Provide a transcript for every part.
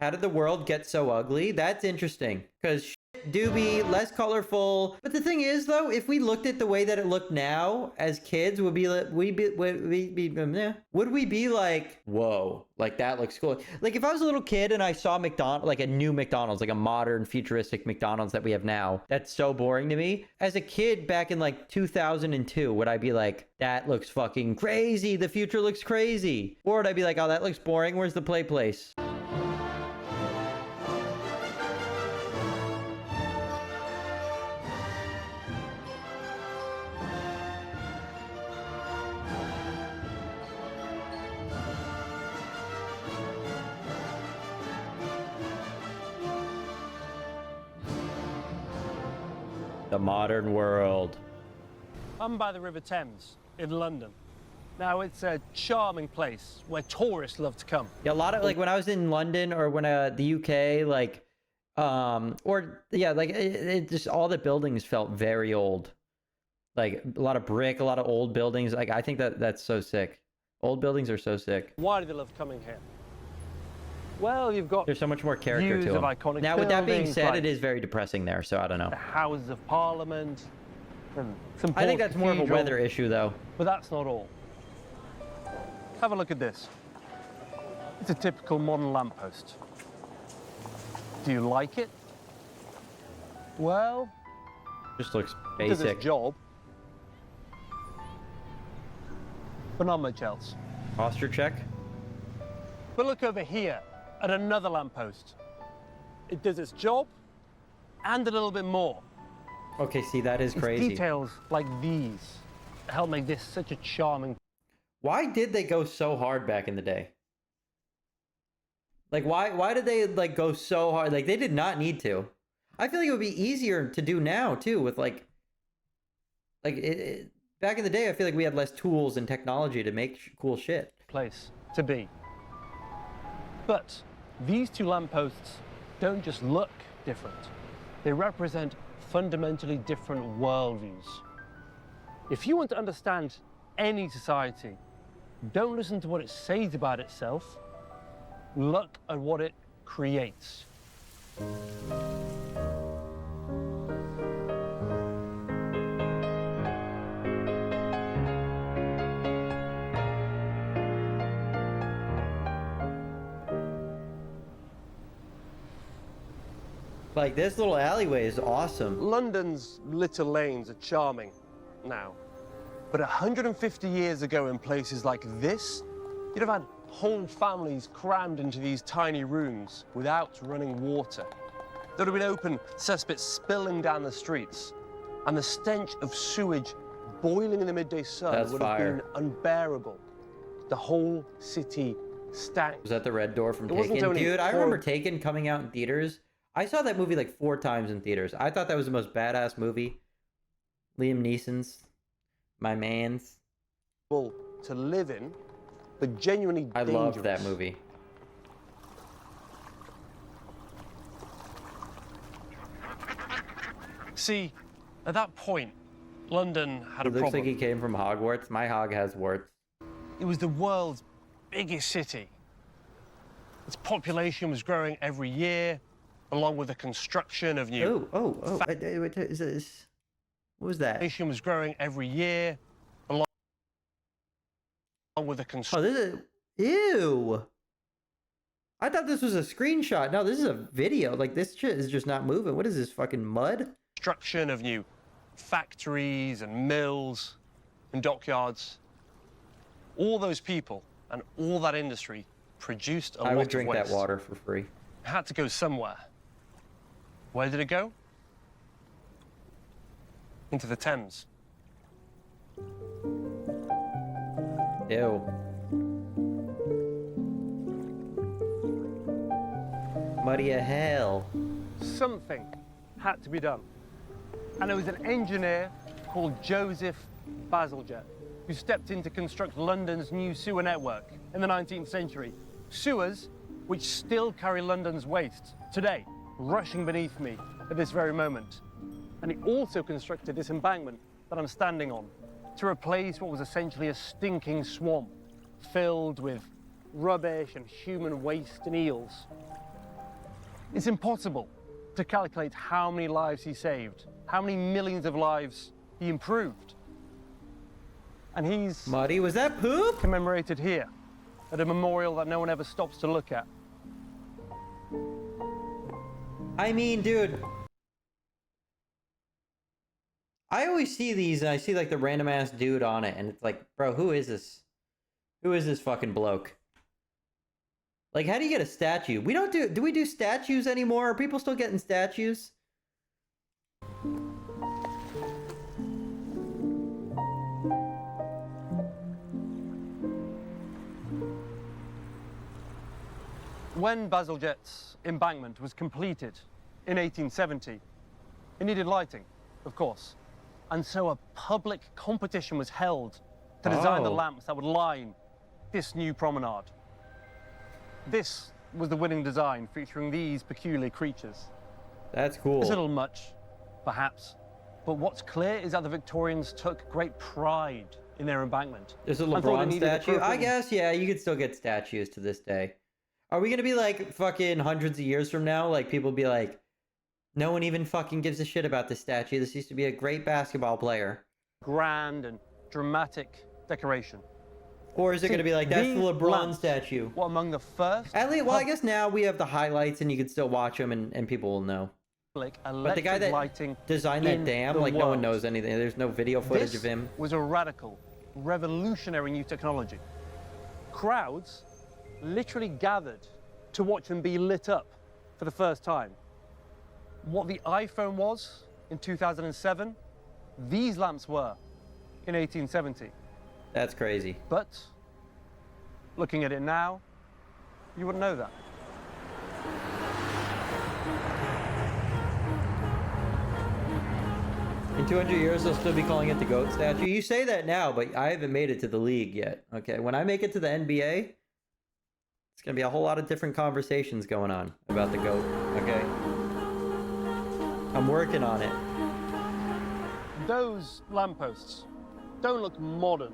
How did the world get so ugly? That's interesting, because shit do be less colorful. But the thing is, though, if we looked at the way that it looked now as kids, would we be like, whoa, like that looks cool? Like if I was a little kid and I saw McDonald's, like a new McDonald's, like a modern futuristic McDonald's that we have now, that's so boring to me. As a kid back in like 2002, would I be like, that looks fucking crazy, the future looks crazy? Or would I be like, oh, that looks boring, where's the play place? The modern world. I'm by the River Thames in London. Now, it's a charming place where tourists love to come. Yeah, a lot of, like, when I was in London or when the UK, like, it just, all the buildings felt very old. Like, a lot of brick, a lot of old buildings. Like, I think that's so sick. Old buildings are so sick. Why do they love coming here? Well, you've got there's so much more character views to of them. iconic Now, with that being buildings, said, like it is very depressing there, so I don't know. the Houses of Parliament, and some I think that's more of a weather issue, though. But that's not all. Have a look at this. It's a typical modern lamppost. Do you like it? Well, Just looks it does basic. its job, but not much else. Posture check. But look over here at another lamppost. It does its job and a little bit more. Okay, see, that is It's crazy. details like these that help make this such a charming. Why did they go so hard back in the day? Like, why did they, like, go so hard? Like, they did not need to. I feel like it would be easier to do now, too, with, like back in the day, I feel like we had less tools and technology to make cool shit. Place to be. But these two lampposts don't just look different. They represent fundamentally different worldviews. If you want to understand any society, don't listen to what it says about itself. Look at what it creates. Like, this little alleyway is awesome. London's little lanes are charming now, but 150 years ago in places like this, you'd have had whole families crammed into these tiny rooms without running water. There would have been open cesspits spilling down the streets, and the stench of sewage boiling in the midday sun would have been unbearable. The whole city stank. Was that the red door from It wasn't Taken? only Dude, I remember Taken coming out in theaters. I saw that movie like 4 times in theaters. I thought that was the most badass movie. Liam Neeson's, my man's. To live in, but genuinely dangerous. I loved that movie. See, at that point, London had a It looks problem. like he came from Hogwarts. My hog has warts. It was the world's biggest city. Its population was growing every year, along with the construction of new. Is this? What was that? Population was growing every year, along with the Oh, construction. this is. Ew. I thought this was a screenshot. No, this is a video. Like, this shit is just not moving. What is this, fucking mud? Construction of new factories and mills and dockyards. All those people and all that industry produced a lot of waste. I would drink that water for free. It had to go somewhere. Where did it go? Into the Thames. Ew. Muddy as hell. Something had to be done. And it was an engineer called Joseph Bazalgette who stepped in to construct London's new sewer network in the 19th century. Sewers which still carry London's waste today, rushing beneath me at this very moment. And he also constructed this embankment that I'm standing on to replace what was essentially a stinking swamp filled with rubbish and human waste and eels. It's impossible to calculate how many lives he saved, how many millions of lives he improved. And he's Muddy, was that poop? commemorated here at a memorial that no one ever stops to look at. I mean, dude, I always see these and I see like the random ass dude on it, and it's like, bro, who is this? Who is this fucking bloke? Like, how do you get a statue? We don't do we do statues anymore? Are people still getting statues? When Bazalgette's embankment was completed in 1870, it needed lighting, of course. And so a public competition was held to design the Oh. lamps that would line this new promenade. This was the winning design, featuring these peculiar creatures. That's cool. It's a little much, perhaps, but what's clear is that the Victorians took great pride in their embankment. There's a and thought it LeBron needed statue. I appropriate- guess, yeah, you could still get statues to this day. Are we gonna be like fucking hundreds of years from now? Like people be like, no one even fucking gives a shit about this statue. This used to be a great basketball player. Grand and dramatic decoration. Or is it See, gonna be like, that's the these LeBron lamps statue? were among the first At least, well, I guess now we have the highlights and you can still watch them and people will know. public But the electric guy that lighting designed in that dam, the like no one world. knows anything. There's no video footage This of him. was a radical, revolutionary new technology. Crowds literally gathered to watch them be lit up for the first time. What the iPhone was in 2007, these lamps were in 1870. That's crazy. But looking at it now, you wouldn't know that. In 200 years, they'll still be calling it the GOAT statue. You say that now, but I haven't made it to the league yet. Okay, when I make it to the NBA, it's gonna be a whole lot of different conversations going on about the GOAT. Okay, I'm working on it. Those lampposts don't look modern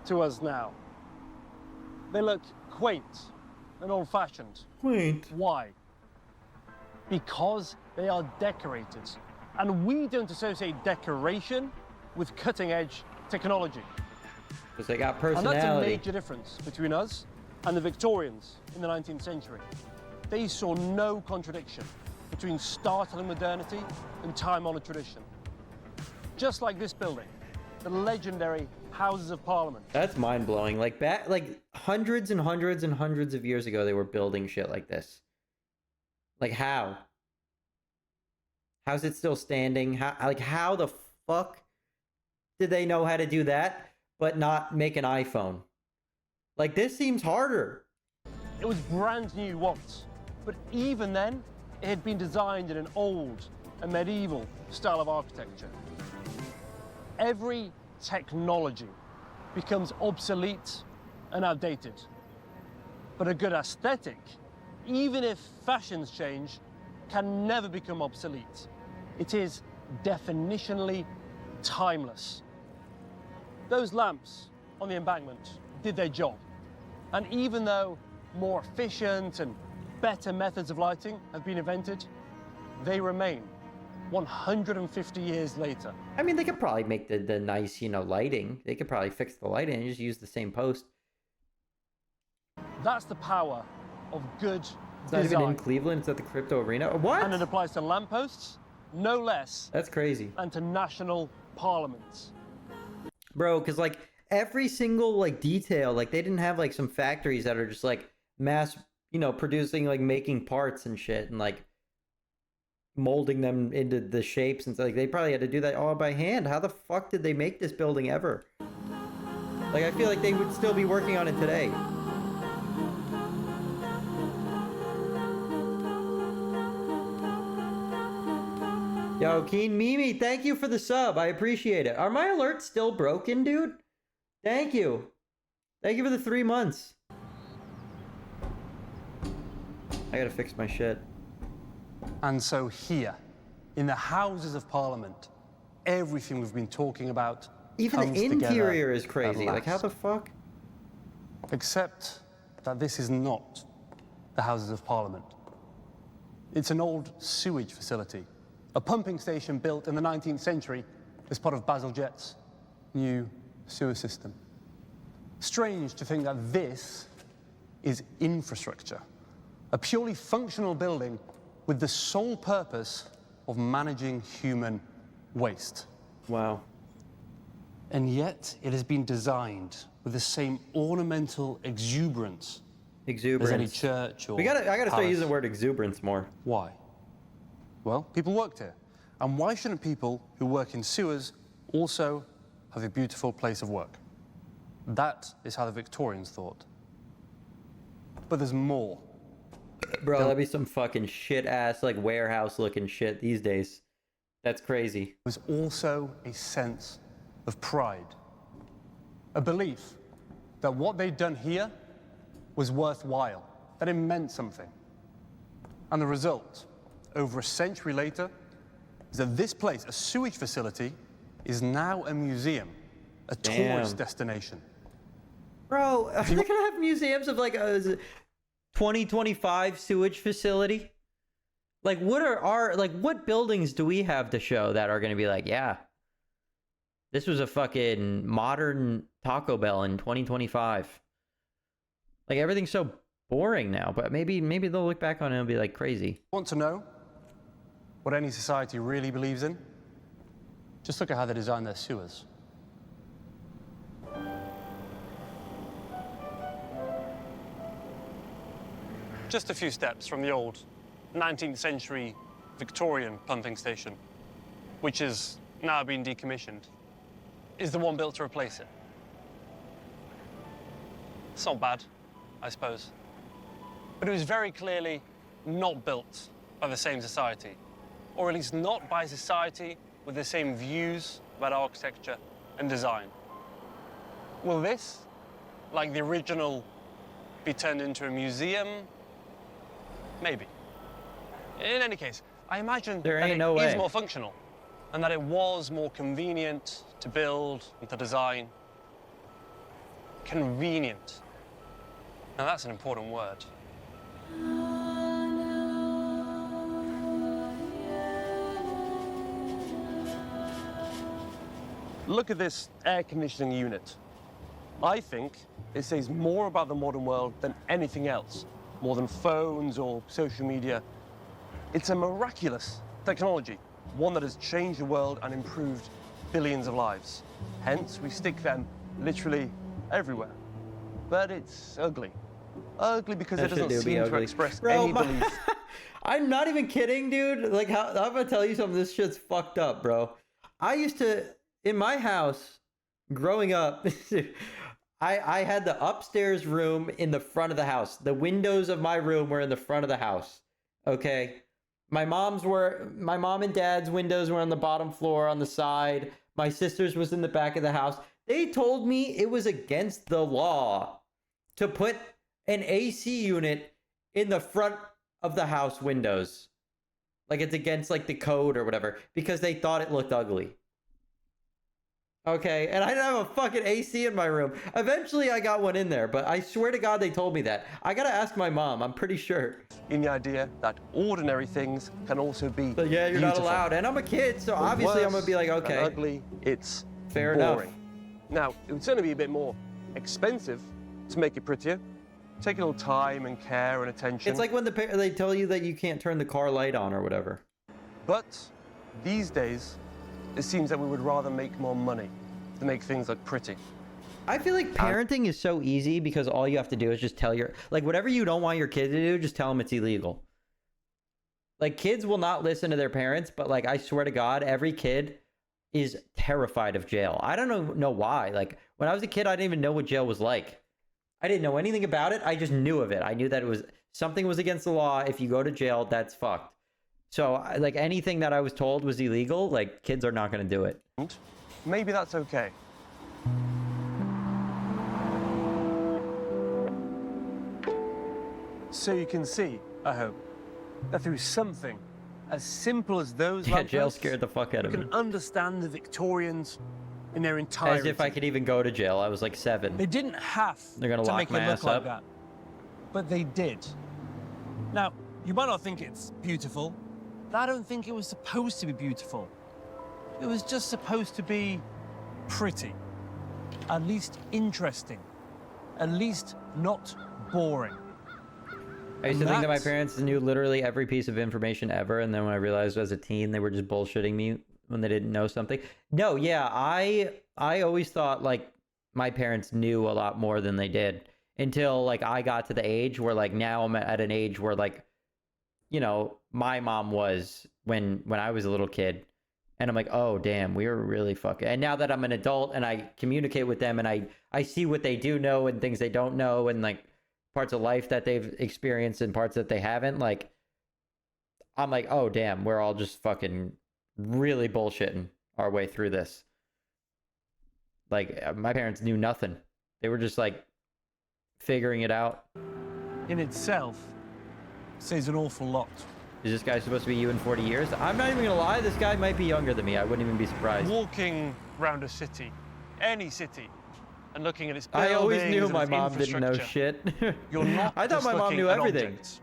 to us now. They look quaint and old-fashioned. Quaint. Why? Because they are decorated. And we don't associate decoration with cutting-edge technology. Because they got And that's a personality. major difference between us and the Victorians in the 19th century. They saw no contradiction between startling modernity and time-honored tradition. Just like this building, the legendary Houses of Parliament. That's mind blowing. Like back, like hundreds and hundreds and hundreds of years ago, they were building shit like this. Like how? How's it still standing? How the fuck did they know how to do that, but not make an iPhone? Like this seems harder. It was brand new once, but even then, it had been designed in an old and medieval style of architecture. Every technology becomes obsolete and outdated. But a good aesthetic, even if fashions change, can never become obsolete. It is definitionally timeless. Those lamps on the embankment did their job. And even though more efficient and better methods of lighting have been invented, they remain 150 years later. I mean, they could probably make the nice, lighting. They could probably fix the lighting and just use the same post. That's the power of good It's not even in design. Cleveland. It's at the crypto arena. What? And it applies to lampposts, no less That's crazy. than to national parliaments. Bro, because like every single like detail, like they didn't have like some factories that are just like mass, producing, like making parts and shit and like molding them into the shapes and stuff. Like they probably had to do that all by hand. How the fuck did they make this building ever? Like I feel like they would still be working on it today. Yo, Keen Mimi, thank you for the sub. I appreciate it. Are my alerts still broken, dude? Thank you. Thank you for the 3 months. I gotta fix my shit. And so here, in the Houses of Parliament, everything we've been talking about Even comes the together interior is at crazy. Like, how last. the fuck? Except that this is not the Houses of Parliament. It's an old sewage facility, a pumping station built in the 19th century as part of Bazalgette's new sewer system. Strange to think that this is infrastructure, a purely functional building with the sole purpose of managing human waste. Wow. And yet it has been designed with the same ornamental exuberance as any church or I gotta start palace. using the word exuberance more. Why? Well, people worked here. And why shouldn't people who work in sewers also have a beautiful place of work? That is how the Victorians thought. But there's more. Bro, that'd be some fucking shit ass, like warehouse looking shit these days. That's crazy. Was also a sense of pride. A belief that what they'd done here was worthwhile, that it meant something. And the result, over a century later, is that this place, a sewage facility, is now a museum, a tourist destination. Bro, are they gonna have museums of like a 2025 sewage facility? Like, what are our, like, what buildings do we have to show that are gonna be like, yeah, this was a fucking modern Taco Bell in 2025? Like, everything's so boring now, but maybe they'll look back on it and be like crazy. Want to know what any society really believes in? Just look at how they design their sewers. Just a few steps from the old 19th century Victorian pumping station, which has now been decommissioned, is the one built to replace it. It's not bad, I suppose. But it was very clearly not built by the same society, or at least not by a society with the same views about architecture and design. Will this, like the original, be turned into a museum? Maybe. In any case, I imagine that it is more functional and that it was more convenient to build and to design. Convenient. Now that's an important word. Look at this air conditioning unit. I think it says more about the modern world than anything else, more than phones or social media. It's a miraculous technology, one that has changed the world and improved billions of lives. Hence, we stick them literally everywhere. But it's ugly. Ugly because it doesn't seem to express any belief. I'm not even kidding, dude. Like, I'm gonna tell you something. This shit's fucked up, bro. I used to, in my house, growing up, I had the upstairs room in the front of the house. The windows of my room were in the front of the house. Okay. My mom and dad's windows were on the bottom floor on the side. My sister's was in the back of the house. They told me it was against the law to put an AC unit in the front of the house windows. Like, it's against, like, the code or whatever, because they thought it looked ugly. Okay, and I didn't have a fucking AC in my room. Eventually, I got one in there, but I swear to God they told me that. I gotta ask my mom, I'm pretty sure. In the idea that ordinary things can also be But yeah, you're beautiful. not allowed. And I'm a kid, so obviously I'm gonna be like, okay. Ugly, it's fair boring. enough. Now, it would certainly be a bit more expensive to make it prettier. Take a little time and care and attention. It's like when they tell you that you can't turn the car light on or whatever. But these days, it seems that we would rather make more money to make things look pretty. I feel like parenting is so easy because all you have to do is just tell like, whatever you don't want your kid to do, just tell them it's illegal. Like, kids will not listen to their parents, but, like, I swear to God, every kid is terrified of jail. I don't know why. Like, when I was a kid, I didn't even know what jail was like. I didn't know anything about it. I just knew of it. I knew that it was something was against the law. If you go to jail, that's fucked. So, like, anything that I was told was illegal, like, kids are not going to do it. Maybe that's okay. So you can see, I hope, that through something as simple as those Yeah, jail lampposts, scared the fuck out of me. you can understand the Victorians in their entirety. As if I could even go to jail. I was like 7. They didn't have They're gonna to lock make my it look ass like up. that, but they did. Now, You might not think it's beautiful, but I don't think it was supposed to be beautiful. It was just supposed to be pretty, at least interesting, at least not boring. I used to think that my parents knew literally every piece of information ever, and then when I realized as a teen they were just bullshitting me when they didn't know something. No, yeah, I always thought like my parents knew a lot more than they did until like I got to the age where like now I'm at an age where like, you know, my mom was when I was a little kid, and I'm like, oh damn, we were really fucking. And now that I'm an adult and I communicate with them and I see what they do know and things they don't know and like parts of life that they've experienced and parts that they haven't, like I'm like, oh damn, we're all just fucking really bullshitting our way through this. Like my parents knew nothing. They were just like figuring it out. In itself, says an awful lot. Is this guy supposed to be you in 40 years? I'm not even gonna lie, this guy might be younger than me. I wouldn't even be surprised. Walking around a city, any city, and looking at its buildings, I always knew and my its mom didn't know shit. You're not I thought just my mom looking knew at everything. objects.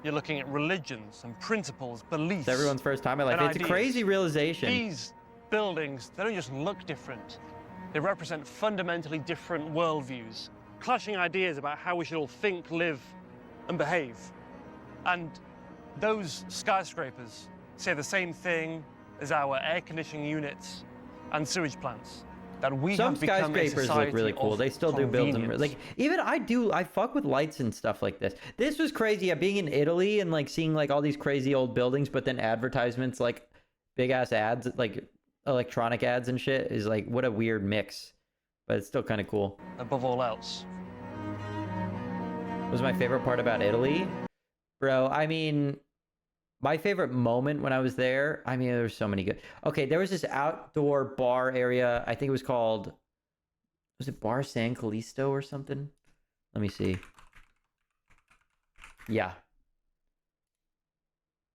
You're looking at religions and principles, beliefs. It's everyone's first time in life. It's a crazy realization. These buildings, they don't just look different. They represent fundamentally different worldviews, clashing ideas about how we should all think, live, and behave. And those skyscrapers say the same thing as our air conditioning units and sewage plants. That we Some have become a skyscrapers look really cool. of They still do build them. convenience. Like even I fuck with lights and stuff like this. This was crazy. Yeah, being in Italy and like seeing like all these crazy old buildings, but then advertisements, like big ass ads, like electronic ads and shit is like, what a weird mix. But it's still kind of cool. Above all else. What was my favorite part about Italy? Bro, I mean, my favorite moment when I was there, I mean, there's so many good. Okay, there was this outdoor bar area. I think it was called, was it Bar San Callisto or something? Let me see. Yeah.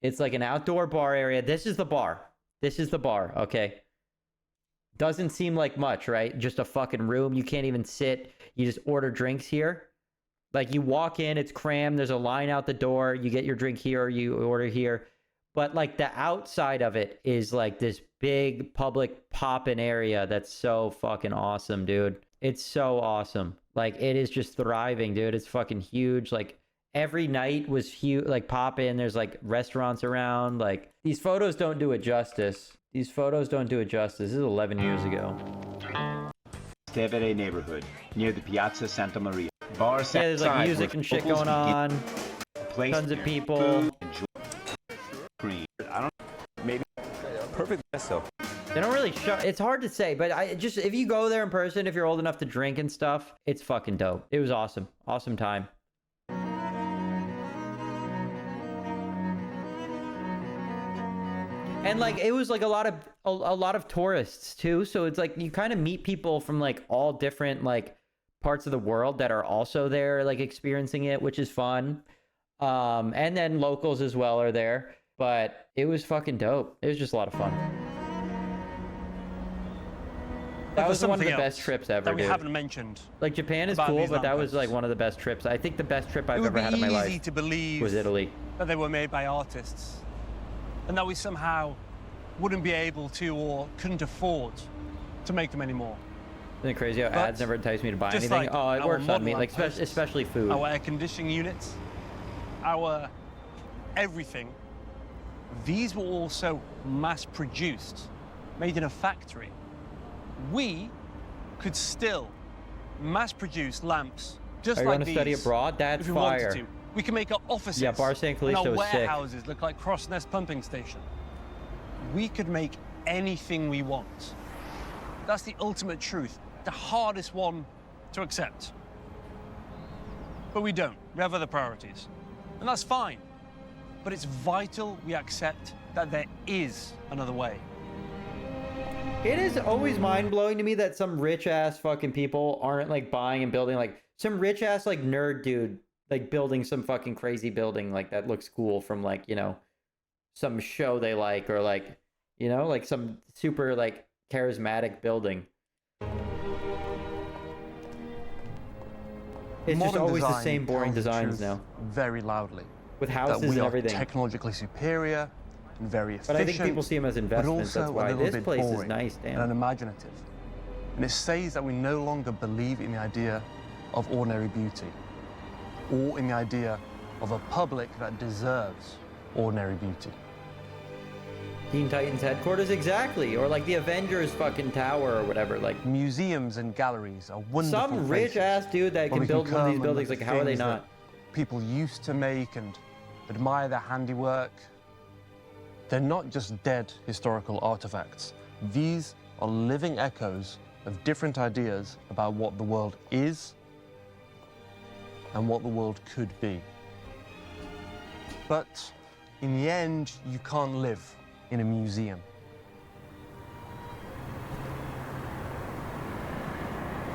It's like an outdoor bar area. This is the bar. This is the bar, okay? Doesn't seem like much, right? Just a fucking room. You can't even sit. You just order drinks here. Like you walk in, it's crammed. There's a line out the door. You get your drink here or you order here. But like the outside of it is like this big public poppin' area that's so fucking awesome, dude. It's so awesome. Like it is just thriving, dude. It's fucking huge. Like every night was huge, like pop in. There's like restaurants around. Like these photos don't do it justice. These photos don't do it justice. This is 11 years ago. Tevere neighborhood near the Piazza Santa Maria. Bars Yeah, there's like outside music where and shit locals going on. place Tons of their people. food and drink. I don't Maybe perfect guess though. They don't really show. It's hard to say, but I just, if you go there in person, if you're old enough to drink and stuff, it's fucking dope. It was awesome. Awesome time. And like it was like a lot of tourists too, so it's like you kind of meet people from like all different like parts of the world that are also there like experiencing it, which is fun. And then locals as well are there, but it was fucking dope. It was just a lot of fun. That was one of the best trips ever, that we dude. haven't mentioned. Like Japan is about cool, these but that was lampposts. like one of the best trips. I think the best trip I've It would ever be had in my easy life to believe was Italy. that they were made by artists, and that we somehow wouldn't be able to or couldn't afford to make them anymore. Isn't it crazy how But ads never entice me to buy just anything? like Oh, it our works on modern me, like lampposts, especially food. Our air conditioning units, our everything, these were also mass-produced, made in a factory. We could still mass-produce lamps just Are you like want to these study abroad? That's if we fire. wanted to. We can make our offices Yeah, Bar San and Callisto our was sick. warehouses look like Crossness Pumping Station. We could make anything we want. That's the ultimate truth, the hardest one to accept. But we don't. We have other priorities. And that's fine. But it's vital we accept that there is another way. It is always mind-blowing to me that some rich-ass fucking people aren't like buying and building, like some rich-ass like nerd dude like building some fucking crazy building like that looks cool from like, you know, some show they like, or like, you know, like some super like charismatic building. It's just Modern always the design same boring tells the designs truth now. very loudly. with that houses we and are everything. technologically superior and very efficient. But I think people see them as investments. But That's also why a little this bit place is boring nice. and Damn. unimaginative. And it says that we no longer believe in the idea of ordinary beauty, or in the idea of a public that deserves ordinary beauty. Teen Titans headquarters, exactly, or like the Avengers fucking tower or whatever. Like Museums and galleries are wonderful some rich places ass dude that where can we build one of come these and buildings. look Like, at how are they things not? that people used to make and admire their handiwork. They're not just dead historical artifacts. These are living echoes of different ideas about what the world is and what the world could be. But in the end, you can't live in a museum.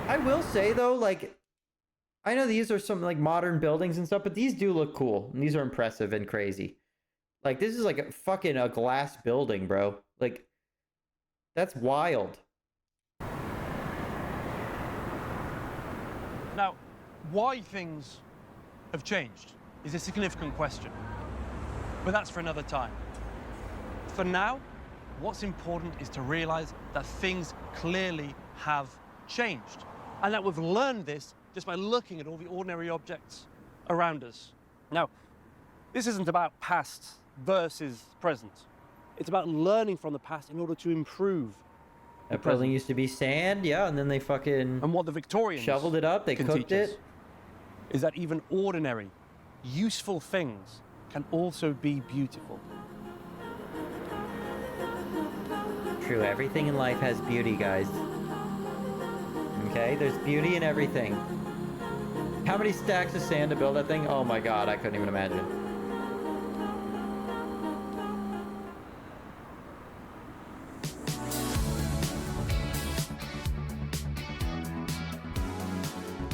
I will say though, like, I know these are some like modern buildings and stuff, but these do look cool and these are impressive and crazy. Like, this is like a fucking a glass building, bro. Like, that's wild. Now, why things have changed is a significant question, but that's for another time. For now, what's important is to realize that things clearly have changed, and that we've learned this just by looking at all the ordinary objects around us. Now, this isn't about past versus present. It's about learning from the past in order to improve. That building used to be sand, yeah, and then they fucking And what the Victorians shoveled it up, they can cooked teach us it. is that even ordinary, useful things can also be beautiful. True, everything in life has beauty, guys. Okay, there's beauty in everything. How many stacks of sand to build that thing? Oh my god, I couldn't even imagine.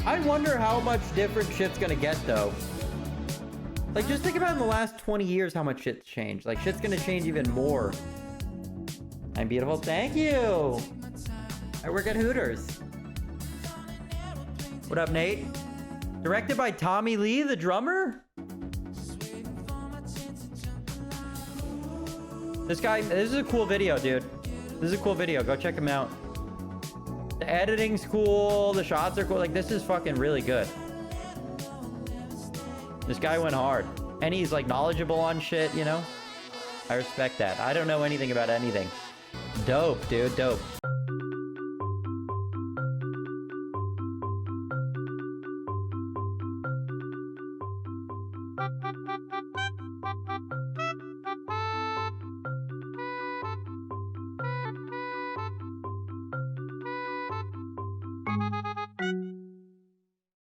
I wonder how much different shit's gonna get though. Like, just think about in the last 20 years how much shit's changed. Like, shit's gonna change even more. I'm beautiful, thank you! I work at Hooters. What up, Nate? Directed by Tommy Lee, the drummer? This is a cool video, dude. This is a cool video, go check him out. The editing's cool, the shots are cool, like this is fucking really good. This guy went hard. And he's like knowledgeable on shit, you know? I respect that. I don't know anything about anything. Dope, dude, dope.